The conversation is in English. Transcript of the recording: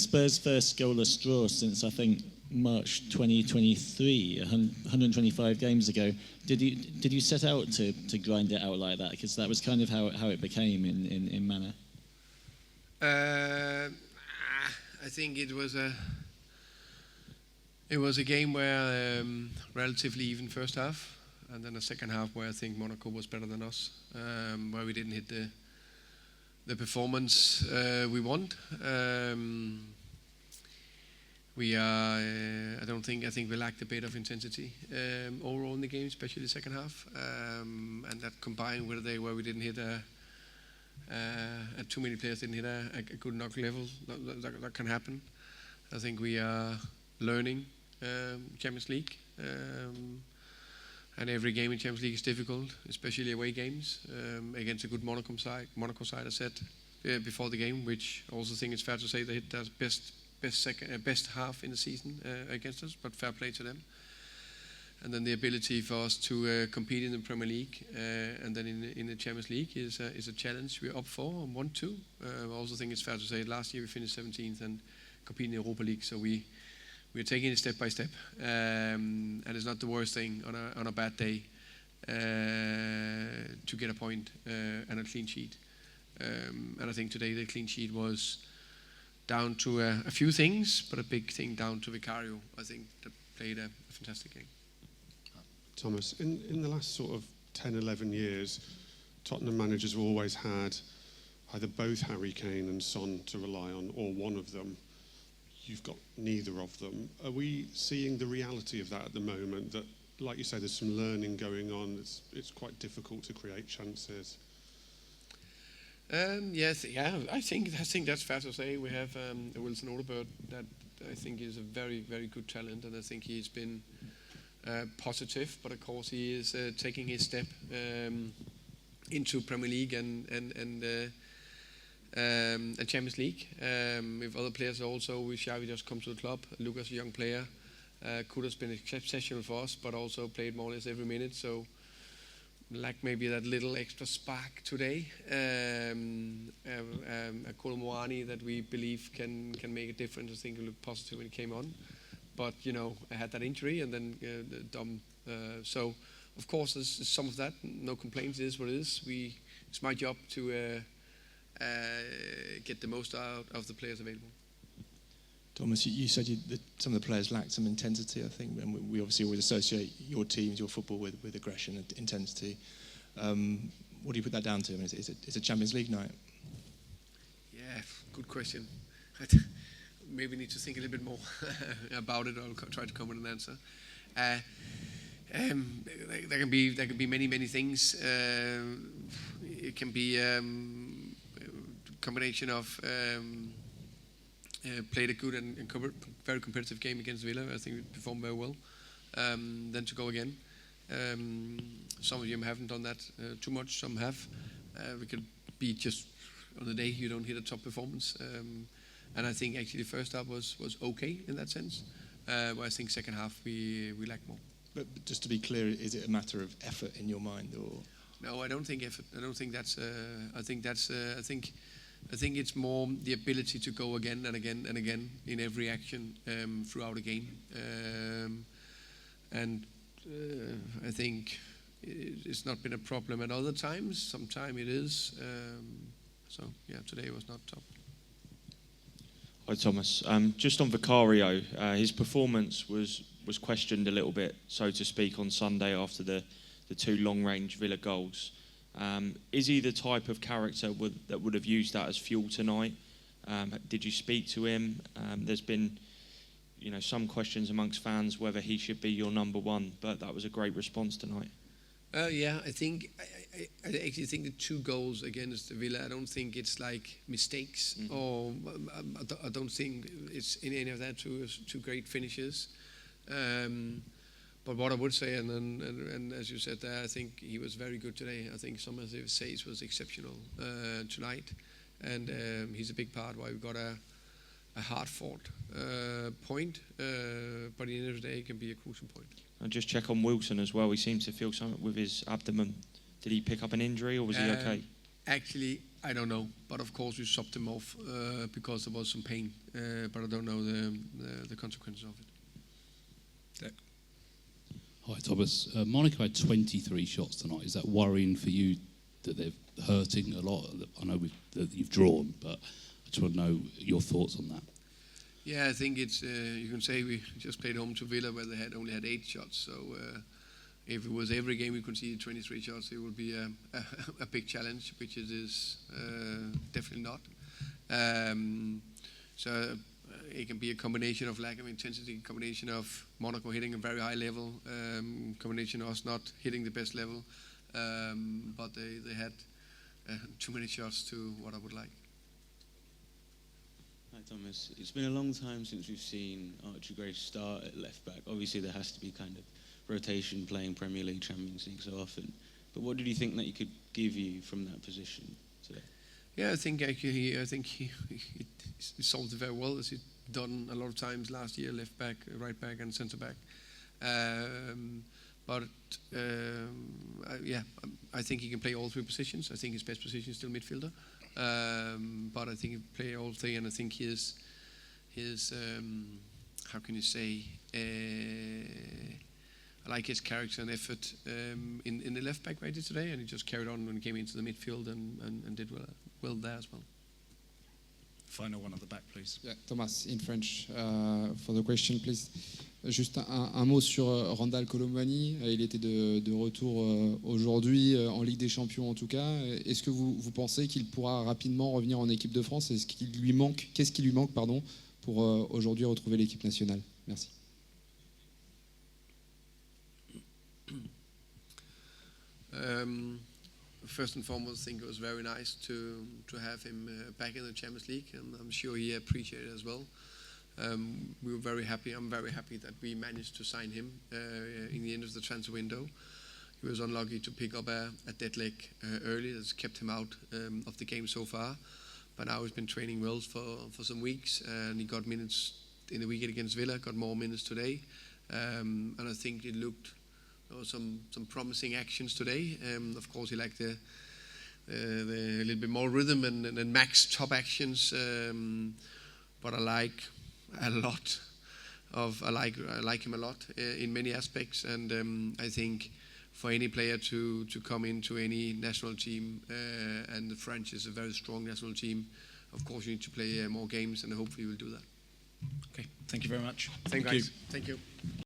Spurs' first goalless draw since, I think, March 2023, 125 games ago. Did you set out to grind it out like that? Because that was kind of how it became in Manor. I think it was a game where relatively even first half, and then a second half where I think Monaco was better than us, where we didn't hit the performance we want. I think we lacked a bit of intensity overall in the game, especially the second half, and that combined with where we didn't hit too many players didn't hit a good knock level. That can happen. I think we are learning Champions League, and every game in Champions League is difficult, especially away games against a good Monaco side. I said before the game, which I also think it's fair to say they hit their best half in the season against us, but fair play to them. And then the ability for us to compete in the Premier League and then in the Champions League is a challenge we're up for and want to. I also think it's fair to say last year we finished 17th and competed in the Europa League, so we're taking it step by step, and it's not the worst thing on a bad day to get a point and a clean sheet. And I think today the clean sheet was down to a few things, but a big thing down to Vicario. I think that played a fantastic game. Thomas, in the last sort of 10, 11 years, Tottenham managers have always had either both Harry Kane and Son to rely on, or one of them. You've got neither of them. Are we seeing the reality of that at the moment? That, like you say, there's some learning going on. It's quite difficult to create chances. Yes, yeah. I think that's fair to say. We have Wilson Odobert that I think is a very, very good talent, and I think he's been positive. But of course, he is taking his step into Premier League and Champions League. With other players also, with Xavi just come to the club. Lucas, a young player, could have been exceptional for us, but also played more or less every minute. So, like maybe that little extra spark today. A Kolomoani that we believe can make a difference. I think he looked positive when he came on, but I had that injury and then Dom. So, of course, there's some of that. No complaints. It is what it is. It's my job to get the most out of the players available. Thomas, you said that some of the players lacked some intensity, I think, and we obviously always associate your teams, your football with aggression and intensity. What do you put that down to? I mean, is it a Champions League night? Yeah, good question. Maybe need to think a little bit more about it. I'll try to come with an answer. There can be many things. It can be combination of played a good and very competitive game against Villa. I think we performed very well. Then to go again. Some of them haven't done that too much. Some have. We could be just on the day you don't hit a top performance. And I think actually the first half was okay in that sense. Where I think second half we lack more. But just to be clear, is it a matter of effort in your mind, or? No, I don't think effort. I don't think that's. I think it's more the ability to go again and again and again in every action throughout a game. And I think it's not been a problem at other times. Sometimes it is. So yeah, today was not top. Hi Thomas. Just on Vicario, his performance was questioned a little bit, so to speak, on Sunday after the two long-range Villa goals. Is he the type of character that would have used that as fuel tonight? Did you speak to him? There's been, some questions amongst fans whether he should be your number one, but that was a great response tonight. Yeah, I actually think the two goals against Villa, I don't think it's like mistakes, or I don't think it's in any of that two great finishes. But what I would say, and as you said there, I think he was very good today. I think some of his saves was exceptional tonight, and he's a big part why we got a hard-fought point, but at the end of the day, it can be a crucial point. I'll just check on Wilson as well. He seems to feel something with his abdomen. Did he pick up an injury, or was he okay? Actually, I don't know, but of course we subbed him off because there was some pain, but I don't know the consequences of it. Hi Thomas. Monaco had 23 shots tonight. Is that worrying for you that they're hurting a lot? I know that you've drawn, but I just want to know your thoughts on that. Yeah, I think it's you can say we just played home to Villa where they only had 8 shots. So if it was every game we conceded 23 shots, it would be a big challenge, which it is definitely not. So it can be a combination of lack of intensity, combination of Monaco hitting a very high level, combination of us not hitting the best level, but they had too many shots to what I would like. Hi Thomas, it's been a long time since we've seen Archie Gray start at left back. Obviously there has to be kind of rotation playing Premier League, Champions League so often. But what did you think that he could give you from that position today? Yeah, I think he solved it very well, as he'd done a lot of times last year, left back, right back, and centre back. I think he can play all 3 positions. I think his best position is still midfielder, but I think he can play all 3, and I think his how can you say? I like his character and effort in the left back right today, and he just carried on when he came into the midfield and did well there as well. Final one at the back, please. Yeah, Thomas, in French, for the question, please. Juste un mot sur Randal Colomwani. Il était de retour aujourd'hui, en Ligue des Champions en tout cas. Est-ce que vous pensez qu'il pourra rapidement revenir en équipe de France? Qu'est-ce qui lui manque pour aujourd'hui retrouver l'équipe nationale? Merci. First and foremost, I think it was very nice to have him back in the Champions League, and I'm sure he appreciated it as well. We were very happy. I'm very happy that we managed to sign him in the end of the transfer window. He was unlucky to pick up a dead leg early. That's kept him out of the game so far. But now he's been training well for some weeks, and he got minutes in the weekend against Villa, got more minutes today. And I think it looked some promising actions today. Of course, he liked the little bit more rhythm and max top actions. But I like him a lot in many aspects, and I think for any player to come into any national team, and the French is a very strong national team, of course you need to play more games, and hopefully we'll do that. Okay, thank you very much. Thank you.